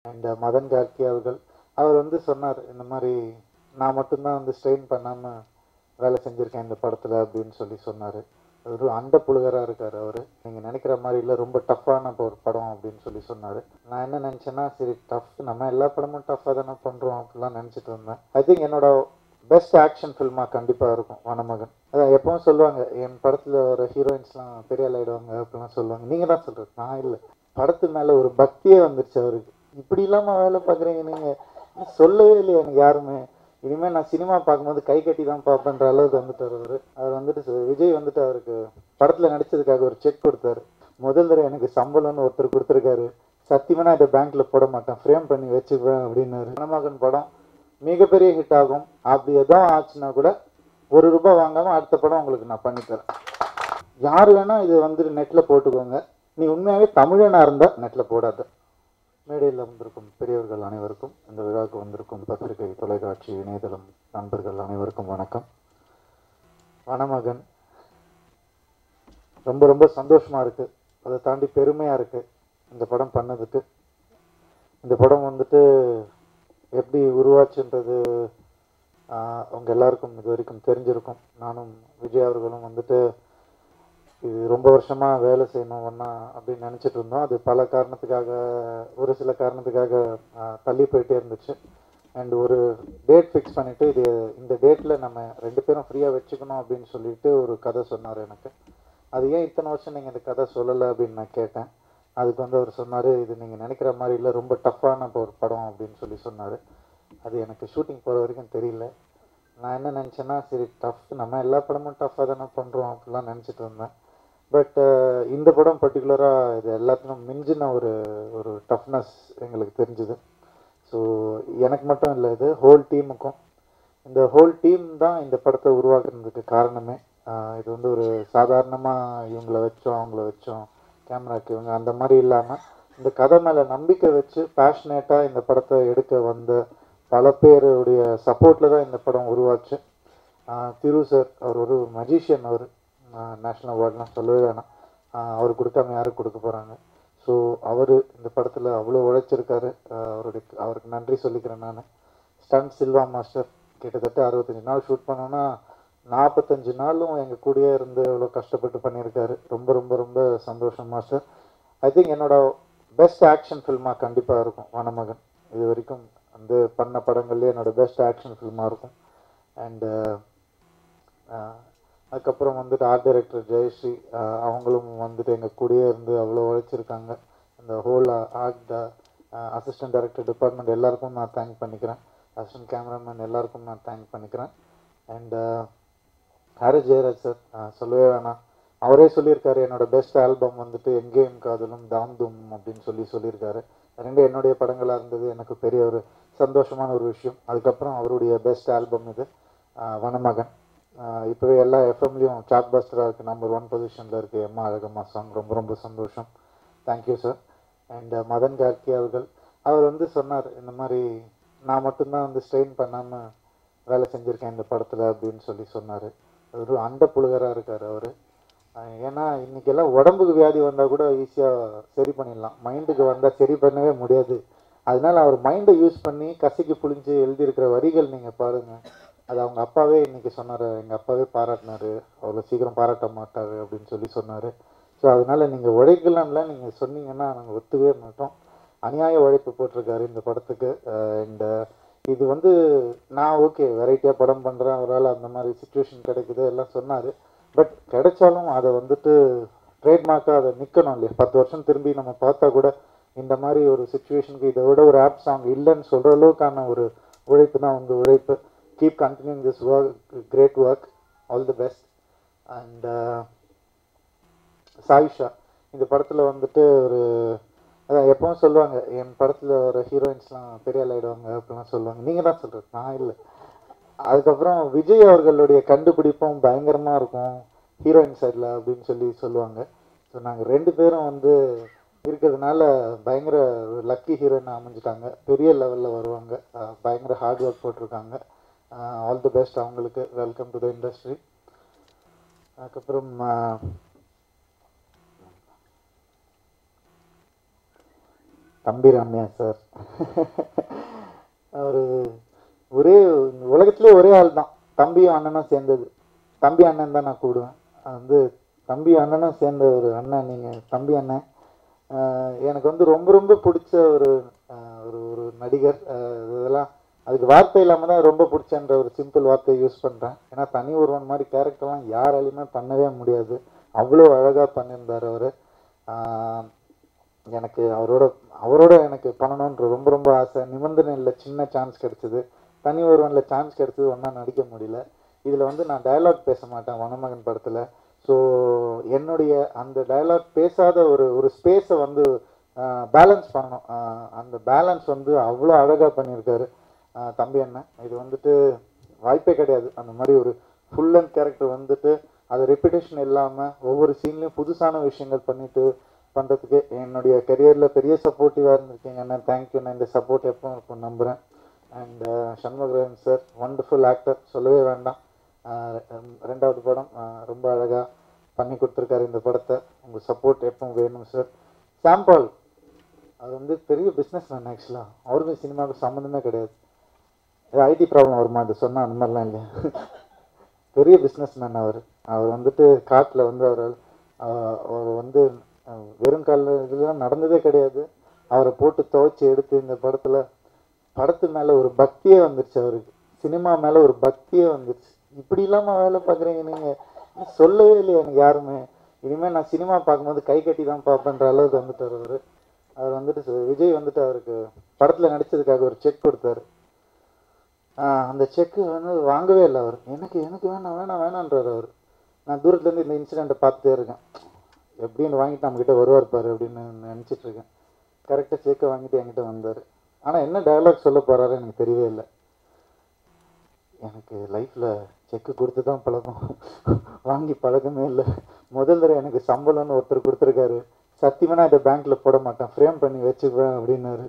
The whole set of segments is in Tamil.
அண்ட் மதன் கார்கி அவர் வந்து சொன்னார், இந்த மாதிரி நான் மட்டும்தான் வந்து ஸ்ட்ரெயின் பண்ணாமல் வேலை செஞ்சுருக்கேன் இந்த படத்தில் அப்படின்னு சொன்னார். ஒரு அண்ட புழுகராக இருக்கார் அவர். நீங்கள் நினைக்கிற மாதிரி இல்லை, ரொம்ப டஃப்பான ஒரு படம் அப்படின்னு சொன்னார். நான் என்ன நினச்சேன்னா, சரி டஃப், நம்ம எல்லா படமும் டஃப்பாக தானே பண்ணுறோம் அப்படிலாம் நினச்சிட்டு இருந்தேன். ஐ திங்க் என்னோட பெஸ்ட் ஆக்ஷன் ஃபில்மாக கண்டிப்பாக இருக்கும் வனமகன். அதான் எப்பவும் சொல்லுவாங்க, என் படத்தில் ஒரு ஹீரோயின்ஸ்லாம் பெரிய ஆள் ஆகிடுவாங்க அப்படிலாம் சொல்லுவாங்க. நீங்கள் தான் சொல்கிறது, நான் இல்லை. படத்து மேலே ஒரு பக்தியே வந்துருச்சு அவருக்கு. இப்படி இல்லாமல் வேலை பார்க்குறீங்க நீங்கள், சொல்லவே இல்லையா எனக்கு யாருமே. இனிமேல் நான் சினிமா பார்க்கும்போது கை கட்டி தான் பார்ப்பேன்ற அளவுக்கு வந்துட்டார் அவர் வந்துட்டு விஜய் வந்துட்டு அவருக்கு படத்தில் நடித்ததுக்காக ஒரு செக் கொடுத்தாரு. முதல் தடவை எனக்கு சம்பளம்னு ஒருத்தர் கொடுத்துருக்காரு. சத்தியமாக நான் இதை பேங்க்கில் போட மாட்டேன், ஃப்ரேம் பண்ணி வச்சுக்குவேன் அப்படின்னாரு. வனமகன் படம் மிகப்பெரிய ஹிட் ஆகும். அப்படி எதாவது ஆச்சுன்னா கூட ₹1 வாங்காமல் அடுத்த படம் உங்களுக்கு நான் பண்ணித்தரேன். யார் வேணால் இது வந்துட்டு நெட்டில் போட்டுக்கோங்க. நீ உண்மையாகவே தமிழனாக இருந்தால் நெட்டில் போடாத. மேடையில் வந்திருக்கும் பெரியவர்கள் அனைவருக்கும், இந்த விழாவுக்கு வந்திருக்கும் பத்திரிகை, தொலைக்காட்சி, இணையதளம் நண்பர்கள் அனைவருக்கும் வணக்கம். வனமகன் ரொம்ப ரொம்ப சந்தோஷமாக இருக்குது. அதை தாண்டி பெருமையாக இருக்குது இந்த படம் பண்ணதுக்கு. இந்த படம் வந்துட்டு எப்படி உருவாச்சுன்றது அவங்க எல்லாருக்கும் இது வரைக்கும் தெரிஞ்சிருக்கும். நானும் விஜய் அவர்களும் வந்துட்டு இது ரொம்ப வருஷமாக வேலை செய்யணும் ஒன்றா அப்படின்னு நினச்சிட்டு இருந்தோம். அது பல காரணத்துக்காக, ஒரு சில காரணத்துக்காக தள்ளி போயிட்டே இருந்துச்சு. அண்ட் ஒரு டேட் ஃபிக்ஸ் பண்ணிவிட்டு, இது இந்த டேட்டில் நம்ம 2 பேரும் ஃப்ரீயாக வச்சுக்கணும் அப்படின்னு சொல்லிட்டு ஒரு கதை சொன்னார் எனக்கு. அது ஏன் இத்தனை வருஷம் நீங்கள் இந்த கதை சொல்லலை அப்படின்னு நான் கேட்டேன். அதுக்கு வந்து அவர் சொன்னார், இது நீங்கள் நினைக்கிற மாதிரி இல்லை, ரொம்ப டஃப்பான ஒரு படம் அப்படின்னு சொன்னார். அது எனக்கு ஷூட்டிங் போகிற வரைக்கும் தெரியல. நான் என்ன நினச்சேன்னா, சரி டஃப், நம்ம எல்லா படமும் டஃப்பாக தானே பண்ணுறோம் அப்படிலாம் நினச்சிட்டு இருந்தேன். பட் இந்த படம் பர்டிகுலராக இது எல்லாத்துக்கும் மிஞ்சின ஒரு டஃப்னஸ் எங்களுக்கு தெரிஞ்சுது. ஸோ எனக்கு மட்டும் இல்லை, இது ஹோல் டீமுக்கும். இந்த ஹோல் டீம் தான் இந்த படத்தை உருவாக்குறதுக்கு காரணமே. இது வந்து ஒரு சாதாரணமாக இவங்கள வச்சோம் அவங்கள வச்சோம் கேமராக்கு இவங்க அந்த மாதிரி இல்லாமல், இந்த கதை மேலே நம்பிக்கை வச்சு பேஷனேட்டாக இந்த படத்தை எடுக்க வந்த பல பேருடைய சப்போர்ட்டில் தான் இந்த படம் உருவாச்சு. திரு சார், அவர் ஒரு மஜிஷியன். அவர் நேஷ்னல் அவார்ட்லாம் சொல்லவே வேணாம். அவர் கொடுக்காம யாருக்கு கொடுக்க போகிறாங்க. ஸோ அவர் இந்த படத்தில் அவ்வளோ உழைச்சிருக்காரு. அவருக்கு நன்றி சொல்லிக்கிறேன் நான். ஸ்டன் சில்வா மாஸ்டர் கிட்டத்தட்ட 65 நாள் ஷூட் பண்ணோன்னா 45 நாளும் எங்கள் கூடயே இருந்து அவ்வளோ கஷ்டப்பட்டு பண்ணியிருக்காரு. ரொம்ப ரொம்ப ரொம்ப சந்தோஷம் மாஸ்டர். ஐ திங்க் என்னோட பெஸ்ட் ஆக்ஷன் ஃபில்மாக கண்டிப்பாக இருக்கும் வனமகன். இது வரைக்கும் வந்து பண்ண படங்கள்லேயே என்னோட பெஸ்ட் ஆக்ஷன் ஃபில்மாக இருக்கும். அண்டு அதுக்கப்புறம் வந்துட்டு ஆர்ட் டைரக்டர் ஜெயஸ்ரீ, அவங்களும் வந்துட்டு எங்கள் கூடயே இருந்து அவ்வளோ உழைச்சிருக்காங்க. இந்த whole art assistant director department எல்லாருக்கும் நான் தேங்க் பண்ணிக்கிறேன். அசிஸ்டன்ட் கேமராமேன் எல்லாருக்கும் நான் தேங்க் பண்ணிக்கிறேன். அண்டு ஹாரிஸ் ஜெயராஜ் சார், சொல்லவே வேணாம். அவரே சொல்லியிருக்காரு, என்னோடய பெஸ்ட் ஆல்பம் வந்துட்டு எங்கேயும் காதலும் தாம் தூம் அப்படின்னு சொல்லியிருக்காரு. ரெண்டு என்னுடைய படங்களாக இருந்தது எனக்கு பெரிய ஒரு சந்தோஷமான ஒரு விஷயம். அதுக்கப்புறம் அவருடைய பெஸ்ட் ஆல்பம் இது வனமகன். இப்போவே எல்லா எஃப்எம்லேயும் சாட் பஸ்டராக இருக்குது, நம்பர் 1 பொசிஷனில் இருக்குது. எம்மா அழகம்மா சாங் ரொம்ப ரொம்ப சந்தோஷம். Thank you sir. And Madhan Karky அவர் வந்து சொன்னார், இந்த மாதிரி நான் மட்டும்தான் வந்து ஸ்ட்ரெயின் பண்ணாமல் வேலை செஞ்சுருக்கேன் இந்த படத்தில் அப்படின்னு சொன்னார். ஒரு அண்ட புழுகராக இருக்கார் அவர். ஏன்னா இன்றைக்கெல்லாம் உடம்புக்கு வியாதி வந்தால் கூட ஈஸியாக சரி பண்ணிடலாம், மைண்டுக்கு வந்தால் சரி பண்ணவே முடியாது. அதனால் அவர் மைண்டை யூஸ் பண்ணி கசக்கி புழிஞ்சு எழுதியிருக்கிற வரிகள் நீங்கள் பாருங்கள். அது அவங்க அப்பாவே இன்றைக்கி சொன்னார், எங்கள் அப்பாவே பாராட்டினார், அவ்வளோ சீக்கிரம் பாராட்ட மாட்டார் அப்படின்னு சொன்னார். ஸோ அதனால் நீங்கள் உழைக்கலாம்ல நீங்கள் சொன்னீங்கன்னா நாங்கள் ஒத்துக்கவே மாட்டோம். அநியாய உழைப்பு போட்டிருக்காரு இந்த படத்துக்கு. இந்த இது வந்து நான் ஓகே வெரைட்டியாக படம் பண்ணுறேன், அவரால் அந்த மாதிரி சுச்சுவேஷன் கிடைக்குது எல்லாம் சொன்னார். பட் கிடைச்சாலும் அதை வந்துட்டு ட்ரேட்மார்க்காக அதை நிற்கணும் இல்லையா. 10 வருஷம் திரும்பி நம்ம பார்த்தா கூட இந்த மாதிரி ஒரு சுச்சுவேஷனுக்கு இதை விட ஒரு ஆப் சாங் இல்லைன்னு சொல்கிற அளவுக்கான ஒரு உழைப்பு தான் உங்கள் உழைப்பு. Keep continuing this work, great work, all the best. And Sayyeshaa, இந்த படத்தில் வந்துட்டு ஒரு அதான் எப்பவும் சொல்லுவாங்க, என் படத்தில் ஒரு ஹீரோயின்ஸ்லாம் பெரிய ஆள் ஆகிடுவாங்க அப்படிலாம் சொல்லுவாங்க. நீங்கள் தான் சொல்கிறது, நான் இல்லை. அதுக்கப்புறம் விஜய் அவர்களுடைய கண்டுபிடிப்பும் பயங்கரமாக இருக்கும் ஹீரோயின் சைடில் அப்படின்னு சொல்லுவாங்க. ஸோ நாங்கள் 2 பேரும் வந்து இருக்கிறதுனால பயங்கர லக்கி ஹீரோயின் அமைஞ்சிட்டாங்க. பெரிய லெவலில் வருவாங்க. பயங்கர ஹார்ட் ஒர்க் போட்டிருக்காங்க. ஆல் தி பெஸ்ட் அவங்களுக்கு. Welcome to the industry. அதுக்கப்புறம் தம்பி ராமையா சார். அவர் ஒரே உலகத்திலே ஒரே ஆள் தான் தம்பியும் அண்ணனும் சேர்ந்தது. தம்பி அண்ணன் தான் நான் கூப்பிடுவேன். அது தம்பி அண்ணனும் சேர்ந்த ஒரு அண்ணன் நீங்கள். தம்பி அண்ணன் எனக்கு வந்து ரொம்ப ரொம்ப பிடிச்ச ஒரு ஒரு ஒரு நடிகர். இதெல்லாம் அதுக்கு வார்த்தை இல்லாமல் தான் ரொம்ப பிடிச்சன்ற ஒரு சிம்பிள் வார்த்தையை யூஸ் பண்ணுறேன். ஏன்னா தனி ஒருவன் மாதிரி கேரக்டர்லாம் யாராலையுமே பண்ணவே முடியாது. அவ்வளோ அழகாக பண்ணியிருந்தார் அவர். எனக்கு அவரோட எனக்கு பண்ணணுன்ற ரொம்ப ரொம்ப ஆசை. நிபந்தனை இல்லை, சின்ன சான்ஸ் கிடச்சிது. தனி ஒருவனில் சான்ஸ் கிடச்சிது, ஒன்றா நடிக்க முடியல. இதில் வந்து நான் டயலாக் பேச மாட்டேன் வனமகன் படத்தில். ஸோ என்னுடைய அந்த டயலாக் பேசாத ஒரு ஸ்பேஸை வந்து பேலன்ஸ் பண்ணணும். அந்த பேலன்ஸ் வந்து அவ்வளோ அழகாக பண்ணியிருக்காரு தம்பி அண்ணன். இது வந்துட்டு வாய்ப்பே கிடையாது. அந்த மாதிரி ஒரு ஃபுல் அண்ட் கேரக்டர் வந்துட்டு அது ரெப்பிடேஷன் இல்லாமல் ஒவ்வொரு சீன்லேயும் புதுசான விஷயங்கள் பண்ணிட்டு பண்ணுறதுக்கு என்னுடைய கரியரில் பெரிய சப்போர்ட்டிவாக இருந்திருக்கீங்க அண்ணன். தேங்க்யூ. நான் இந்த சப்போர்ட் எப்போ இருக்கும் நம்புகிறேன். And Shanmugarajan sir wonderful actor, சொல்லவே வேண்டாம். ரெண்டாவது படம் ரொம்ப அழகாக பண்ணி கொடுத்துருக்காரு இந்த படத்தை. உங்கள் சப்போர்ட் எப்பவும் வேணும் சார். சாம்பால் அவர் வந்து பெரிய பிஸ்னஸ் மேன். ஆக்சுவலாக அவருக்கும் சினிமாவுக்கு சம்மந்தமே கிடையாது. ஐடி ப்ராப்ளம் வருமா அது சொன்னால் அந்த மாதிரிலாம் இல்லையா. பெரிய பிஸ்னஸ் மேன் அவர். அவர் வந்துட்டு காட்டில் வந்து அவர் வந்து வெறும் காலில் இதெல்லாம் நடந்ததே கிடையாது. அவரை போட்டு துவைச்சி எடுத்து இந்த படத்து மேலே ஒரு பக்தியே வந்துருச்சு அவருக்கு. சினிமா மேலே ஒரு பக்தியே வந்துருச்சு. இப்படி இல்லாமல் வேலை பார்க்குறீங்க நீங்கள், சொல்லவே இல்லையா எனக்கு யாருமே. இனிமேல் நான் சினிமா பார்க்கும்போது கை கட்டி தான் பார்ப்பேன்ற அளவுக்கு வந்துட்டார் அவர். அவர் வந்துட்டு விஜய் வந்துட்டு அவருக்கு படத்தில் நடித்ததுக்காக ஒரு செக் கொடுத்தாரு. அந்த செக்கு வந்து வாங்கவே இல்லை அவர். எனக்கு வேணான்றார் அவர். நான் தூரத்துலேருந்து இந்த இன்சிடெண்ட்டை பார்த்துட்டே இருக்கேன். எப்படின்னு வாங்கிட்டு நம்மக்கிட்ட வருவார் பாரு அப்படின்னு நினச்சிட்ருக்கேன். கரெக்டாக செக்கை வாங்கிட்டு என்கிட்ட வந்தார். ஆனால் என்ன டயலாக் சொல்ல போகிறாரு எனக்கு தெரியவே இல்லை. எனக்கு லைஃப்பில் செக்கு கொடுத்து தான் பழக்கம், வாங்கி பழக்கமே இல்லை. முதல் தடவை எனக்கு சம்பளம்னு ஒருத்தர் கொடுத்துருக்காரு. சத்தியமாக நான் இதை பேங்க்கில் போட மாட்டேன், ஃப்ரேம் பண்ணி வச்சுக்குவேன் அப்படின்னாரு.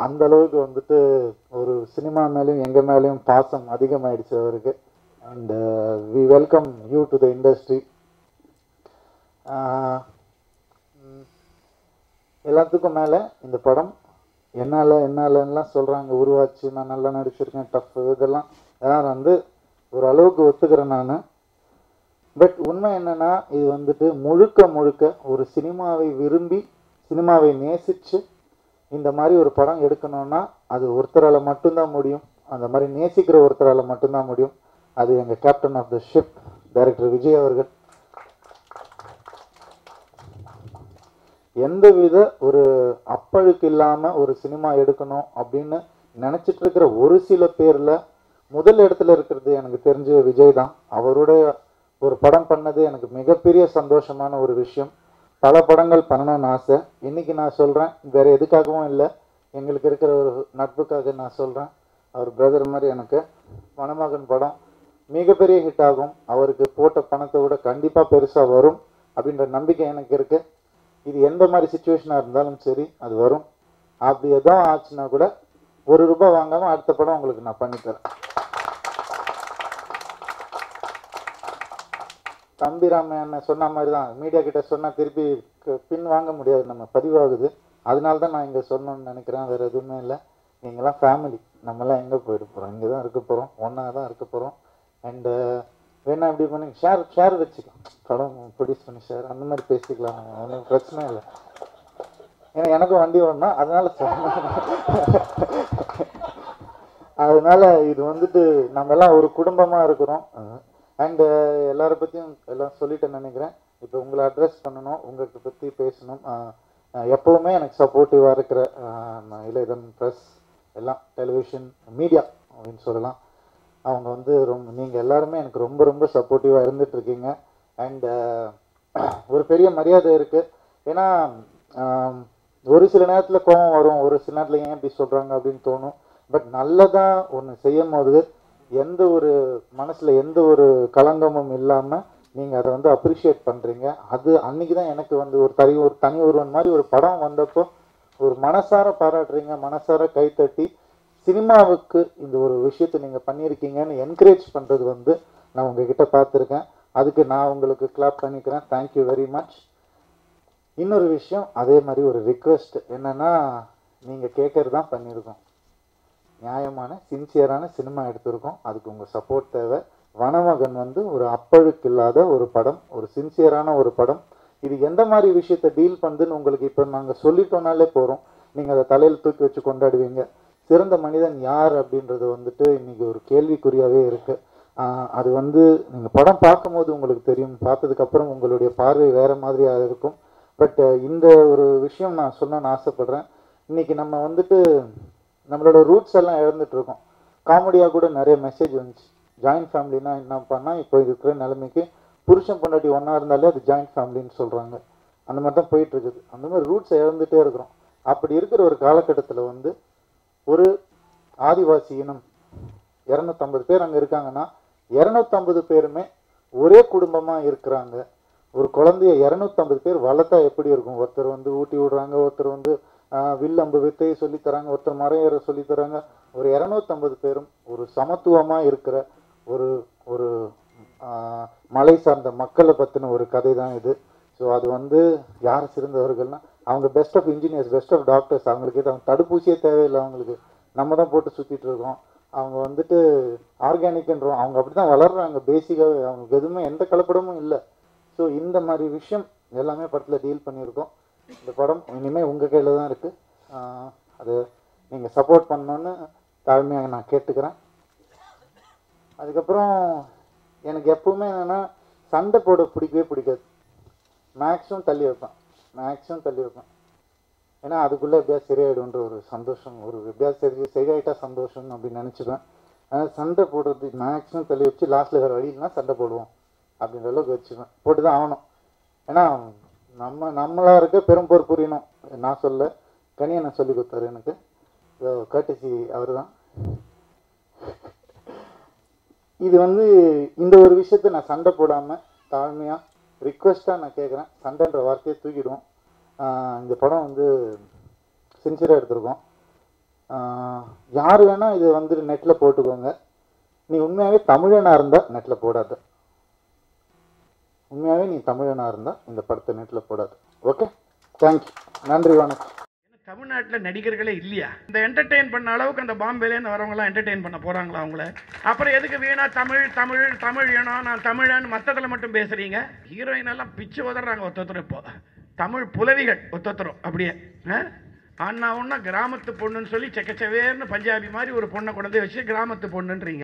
அந்த அளவுக்கு வந்துட்டு ஒரு சினிமா மேலேயும் எங்கள் மேலேயும் பாசம் அதிகமாகிடுச்சு அவருக்கு. And we welcome you to the industry. எல்லாத்துக்கும் மேலே இந்த படம் என்னாலலாம் சொல்கிறாங்க உருவாச்சு, நான் நல்லா நடிச்சிருக்கேன், டஃப் இதெல்லாம் வந்து ஒரு அளவுக்கு ஒத்துக்கிறேன் நான். பட் உண்மை என்னென்னா இது வந்துட்டு முழுக்க ஒரு சினிமாவை விரும்பி சினிமாவை நேசித்து இந்த மாதிரி ஒரு படம் எடுக்கணும்னா அது ஒருத்தரால் மட்டும்தான் முடியும். அந்த மாதிரி நேசிக்கிற ஒருத்தரால் மட்டும்தான் முடியும். அது எங்கள் captain of the ship director Vijay அவர்கள். எந்தவித ஒரு அப்பழுக்கு இல்லாமல் ஒரு சினிமா எடுக்கணும் அப்படின்னு நினச்சிட்டு இருக்கிற ஒரு சில பேரில் முதல் இடத்துல இருக்கிறது எனக்கு தெரிஞ்ச விஜய் தான். அவருடைய ஒரு படம் பண்ணது எனக்கு மிகப்பெரிய சந்தோஷமான ஒரு விஷயம். பல படங்கள் பண்ணணும்னு ஆசை. இன்றைக்கி நான் சொல்கிறேன், வேறு எதுக்காகவும் இல்லை, எங்களுக்கு இருக்கிற ஒரு நட்புக்காக நான் சொல்கிறேன். அவர் பிரதர் மாதிரி எனக்கு வனமகன் படம் மிகப்பெரிய ஹிட் ஆகும். அவருக்கு போட்ட பணத்தை விட கண்டிப்பாக பெருசாக வரும் அப்படின்ற நம்பிக்கை எனக்கு இருக்குது. இது எந்த மாதிரி சுச்சுவேஷனாக இருந்தாலும் சரி அது வரும். அப்படி எதுவும் ஆச்சுன்னா கூட ₹1 வாங்காமல் அடுத்த படம் உங்களுக்கு நான் பண்ணித்தரேன். தம்பி ராமையா சொன்ன மாதிரி தான், மீடியா கிட்ட சொன்னால் திருப்பி பின் வாங்க முடியாது, நம்ம பதிவாகுது. அதனால தான் நான் இங்கே சொன்னோன்னு நினைக்கிறேன், வேறு எதுவுமே இல்லை. நீங்களாம் ஃபேமிலி, நம்மளாம் எங்கே போயிட போகிறோம், இங்கே தான் இருக்க போகிறோம், ஒன்றா தான் இருக்க போகிறோம். அண்டு வேணா இப்படி பண்ணி ஷேர் வச்சுக்கலாம், படம் ப்ரொடியூஸ் பண்ணி ஷேர் அந்த மாதிரி பேசிக்கலாம், ஒன்றும் பிரச்சனை இல்லை. ஏன்னா எனக்கும் வண்டி வேணும்னா அதனால அதனால இது வந்துட்டு நம்ம எல்லாம் ஒரு குடும்பமாக இருக்கிறோம். அண்டு எல்லாரை பற்றியும் எல்லாம் சொல்லிட்டேன்னு நினைக்கிறேன். இப்போ உங்களை அட்ரஸ் பண்ணணும், உங்களுக்கு பற்றி பேசணும். எப்போவுமே எனக்கு சப்போர்ட்டிவாக இருக்கிற இளையதன் ப்ரெஸ் எல்லாம் டெலிவிஷன் மீடியா அப்படின்னு சொல்லலாம். அவங்க வந்து நீங்கள் எல்லாருமே எனக்கு ரொம்ப சப்போர்ட்டிவாக இருந்துகிட்ருக்கீங்க. அண்டு ஒரு பெரிய மரியாதை இருக்குது. ஏன்னா ஒரு சில நேரத்தில் கோபம் வரும், ஒரு சில நேரத்தில் ஏன் இப்படி சொல்கிறாங்க அப்படின்னு தோணும். பட் நல்லதாக ஒன்று செய்யும் போது எந்த ஒரு மனசில் எந்த ஒரு களங்கமும் இல்லாமல் நீங்கள் அதை வந்து அப்ரிஷியேட் பண்ணுறீங்க. அது அன்றைக்கி தான் எனக்கு வந்து ஒரு தனி ஒருவன் மாதிரி ஒரு படம் வந்தப்போ ஒரு மனசார பாராட்டுறீங்க, மனசார கைத்தட்டி சினிமாவுக்கு இந்த ஒரு விஷயத்தை நீங்கள் பண்ணியிருக்கீங்கன்னு என்கரேஜ் பண்ணுறது வந்து நான் உங்ககிட்ட பார்த்துருக்கேன். அதுக்கு நான் உங்களுக்கு கிளாப் பண்ணிக்கிறேன். Thank you very much. இன்னொரு விஷயம், அதே மாதிரி ஒரு ரிக்வெஸ்ட் என்னன்னா, நீங்கள் கேட்கறது தான் பண்ணியிருக்கோம். நியாயமான சின்சியரான சினிமா எடுத்திருக்கோம். அதுக்கு உங்கள் சப்போர்ட் தேவை. வனமகன் வந்து ஒரு அப்பழுக்கு இல்லாத ஒரு படம், ஒரு சின்சியரான ஒரு படம். இது எந்த மாதிரி விஷயத்தை டீல் பண்ணுதுன்னு உங்களுக்கு இப்போ நாங்கள் சொல்லிட்டோம்னாலே போகிறோம். நீங்கள் அதை தலையில் தூக்கி வச்சு கொண்டாடுவீங்க. சிறந்த மனிதன் யார் அப்படின்றது வந்துட்டு இன்னைக்கு ஒரு கேள்விக்குறியாகவே இருக்குது. அது வந்து நீங்கள் படம் பார்க்கும்போது உங்களுக்கு தெரியும். பார்த்ததுக்கப்புறம் உங்களுடைய பார்வை வேறு மாதிரியாக இருக்கும். பட் இந்த ஒரு விஷயம் நான் சொல்லணும்னு ஆசைப்பட்றேன். இன்றைக்கி நம்ம வந்துட்டு நம்மளோட ரூட்ஸ் எல்லாம் இழந்துட்டுருக்கோம். காமெடியாக கூட நிறைய மெசேஜ் வந்துச்சு. ஜாயின்ட் ஃபேமிலினா என்ன பண்ணால் இப்போ இருக்கிற நிலைமைக்கு புருஷன் பொண்டாட்டி ஒன்றா இருந்தாலே அது ஜாயின்ட் ஃபேமிலின்னு சொல்கிறாங்க. அந்த மாதிரி தான் போயிட்டுருக்குது. அந்த மாதிரி ரூட்ஸை இழந்துகிட்டே இருக்கிறோம். அப்படி இருக்கிற ஒரு காலகட்டத்தில் வந்து ஒரு ஆதிவாசி இனம் 250 பேர் அங்கே இருக்காங்கன்னா 250 பேருமே ஒரே குடும்பமாக இருக்கிறாங்க. ஒரு குழந்தைய 250 பேர் வளர்த்தா எப்படி இருக்கும்? ஒருத்தர் வந்து ஊட்டி விடுறாங்க, ஒருத்தர் வந்து வில் அம்பு வித்தையை சொல்லித்தராங்க, ஒருத்தர் மரம் ஏற சொல்லித்தராங்க. ஒரு 250 பேரும் ஒரு சமத்துவமாக இருக்கிற ஒரு ஒரு மலை சார்ந்த மக்களை பற்றின ஒரு கதை தான் இது. ஸோ அது வந்து யார் சிறந்தவர்கள்னா, அவங்க best of engineers, best of doctors. அவங்களுக்கு அவங்க தடுப்பூசியே தேவையில்லை. அவங்களுக்கு நம்ம தான் போட்டு சுற்றிட்டு இருக்கோம். அவங்க வந்துட்டு ஆர்கானிக்ன்றோம். அவங்க அப்படி தான் வளர்கிறாங்க. பேசிக்காகவே அவங்களுக்கு எதுவுமே எந்த கலப்படமும் இல்லை. ஸோ இந்த மாதிரி விஷயம் எல்லாமே படத்தில் டீல் பண்ணியிருக்கோம். இந்த படம் இனிமேல் உங்கள் கையில் தான் இருக்குது. அது நீங்கள் சப்போர்ட் பண்ணணுன்னு தாழ்மையாக நான் கேட்டுக்கிறேன். அதுக்கப்புறம் எனக்கு எப்பவுமே என்னென்னா, சண்டை போட பிடிக்கவே பிடிக்காது. மேக்ஸிமம் தள்ளி வைப்பேன். ஏன்னா அதுக்குள்ளே எப்படியா சரியாயிடுன்ற ஒரு சந்தோஷம், ஒரு எப்படியா சரியாயிட்டா சந்தோஷம் அப்படின்னு நினச்சிப்பேன். அதனால் சண்டை போடுறது மேக்ஸிமம் தள்ளி வச்சு லாஸ்ட்டில் வேறு வழியில்னா சண்டை போடுவோம் அப்படின்ற அளவுக்கு வச்சுப்பேன். போட்டு தான் ஆகணும். ஏன்னா நம்மளாக இருக்க பெரும்போர் புரியணும். நான் சொல்ல கனியனை சொல்லி கொடுத்தாரு எனக்கு. கட்டிசி அவர் தான். இது வந்து இந்த ஒரு விஷயத்தை நான் சண்டை போடாமல் தாழ்மையாக ரிக்வெஸ்ட்டாக நான் கேட்குறேன். சண்டைன்ற வார்த்தையை தூக்கிடுவோம். இந்த படம் வந்து சின்சியராக எடுத்திருக்கோம். யார் வேணால் இது வந்து நெட்டில் போட்டுக்கோங்க. நீ உண்மையாகவே தமிழனாக இருந்தால் நெட்டில் போடாத. உண்மையாகவே நீ தமிழனாக இருந்தால் இந்த படத்தை நெட்டில் போடாது. ஓகே, தேங்க்யூ, நன்றி, வணக்கம். தமிழ்நாட்டில் நடிகர்களே இல்லையா? இந்த என்டர்டெயின் பண்ண அளவுக்கு அந்த பாம்பேலேருந்து வரவங்களாம் என்டர்டெயின் பண்ண போகிறாங்களா அவங்கள? அப்புறம் எதுக்கு வீணா தமிழ் தமிழ் தமிழ் ஏனோ நான் தமிழன்னு மற்றதில் மட்டும் பேசுகிறீங்க? ஹீரோயின் எல்லாம் பிச்சு உதறாங்க ஒருத்தரும். இப்போ தமிழ் புலவிகள் ஒருத்தரும் அப்படியே அண்ணா ஒன்றா கிராமத்து பொண்ணுன்னு சொல்லி செக்கச்சவேர்னு பஞ்சாபி மாதிரி ஒரு பொண்ணை கொண்டு வச்சு கிராமத்து பொண்ணுன்றீங்க.